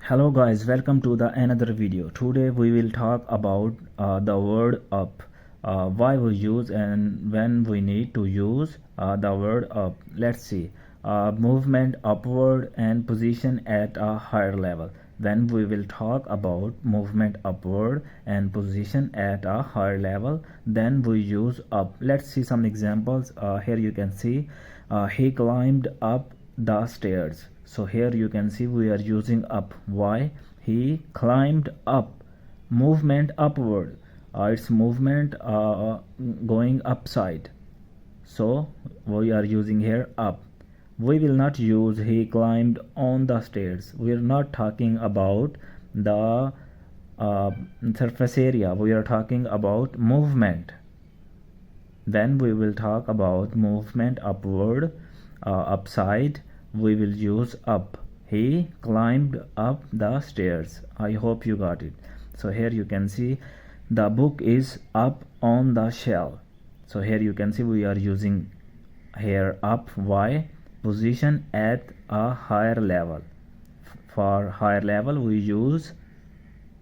Hello guys, welcome to the another video. Today we will talk about the word up, why we use and when we need to use the word up. Let's see. Movement upward and position at a higher level. When we will talk about movement upward and position at a higher level, then we use up. Let's see some examples. Here you can see he climbed up the stairs. So here you can see we are using up. Why? He climbed up. Movement upward. It's movement going upside. So we are using here up. We will not use he climbed on the stairs. We are not talking about the surface area. We are talking about movement. Then we will talk about movement upward, upside. We will use up. He climbed up the stairs. I hope you got it. So here you can see the book is up on the shelf. So here you can see we are using here up. Why? Position at a higher level. For higher level we use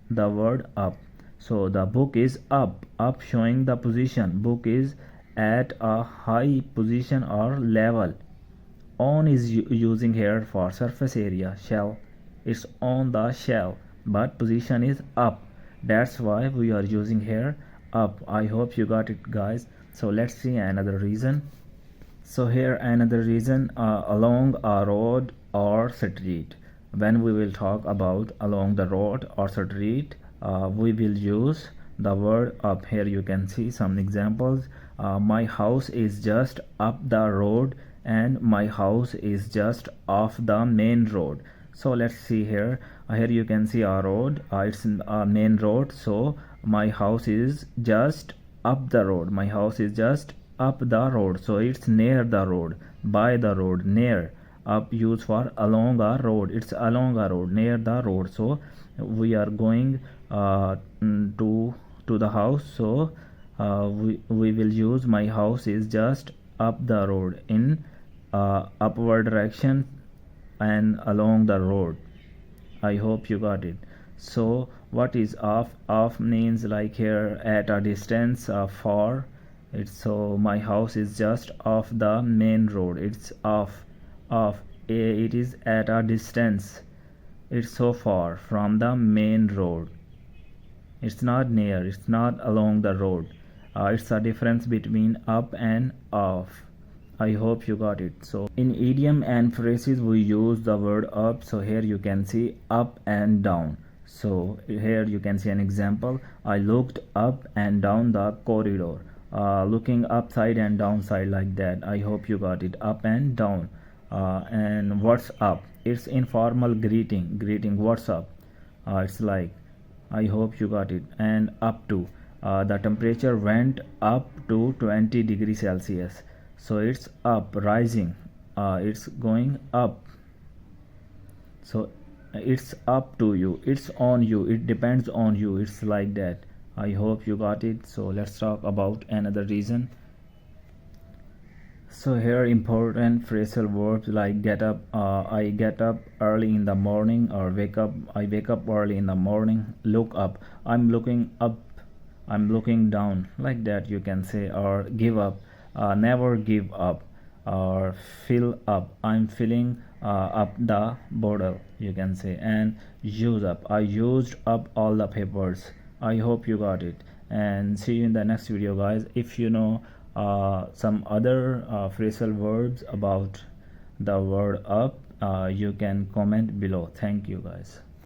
the word up. So the book is up showing the position. Book is at a high position or level. On is using here for surface area. Shell, it's on the shelf, but position is up. That's why we are using here up. I hope you got it guys. So let's see another reason. So here another reason, along a road or street. When we will talk about along the road or street, we will use the word up. Here you can see some examples. My house is just up the road and my house is just off the main road. So let's see here. Here you can see a road. It's a main road. So my house is just up the road. My house is just up the road. So it's near the road, by the road, near. Up used for along a road. It's along a road, near the road. So we are going to the house. So we will use my house is just up the road, in upward direction and along the road. I hope you got it. So what is off? Off means like here at a distance, far. It's so my house is just off the main road. It's off. It is at a distance. It's so far from the main road. It's not near. It's not along the road. It's a difference between up and off. I hope you got it. So in idiom and phrases we use the word up. So here you can see up and down. So here you can see an example. I looked up and down the corridor. Looking upside and downside, like that. I hope you got it. Up and down. And what's up? It's informal greeting. What's up? It's like, I hope you got it. And up to, the temperature went up to 20 degrees Celsius. So it's up, rising. It's going up. So it's up to you. It's on you. It depends on you. It's like that. I hope you got it. So let's talk about another reason. So here important phrasal verbs like get up. I get up early in the morning, or wake up. I wake up early in the morning. Look up. I'm looking up. I'm looking down. Like that you can say. Or give up. Never give up. Or fill up. I'm filling up the bottle, you can say. And use up. I used up all the papers. I hope you got it. And see you in the next video guys. If you know some other phrasal verbs about the word up, you can comment below. Thank you guys.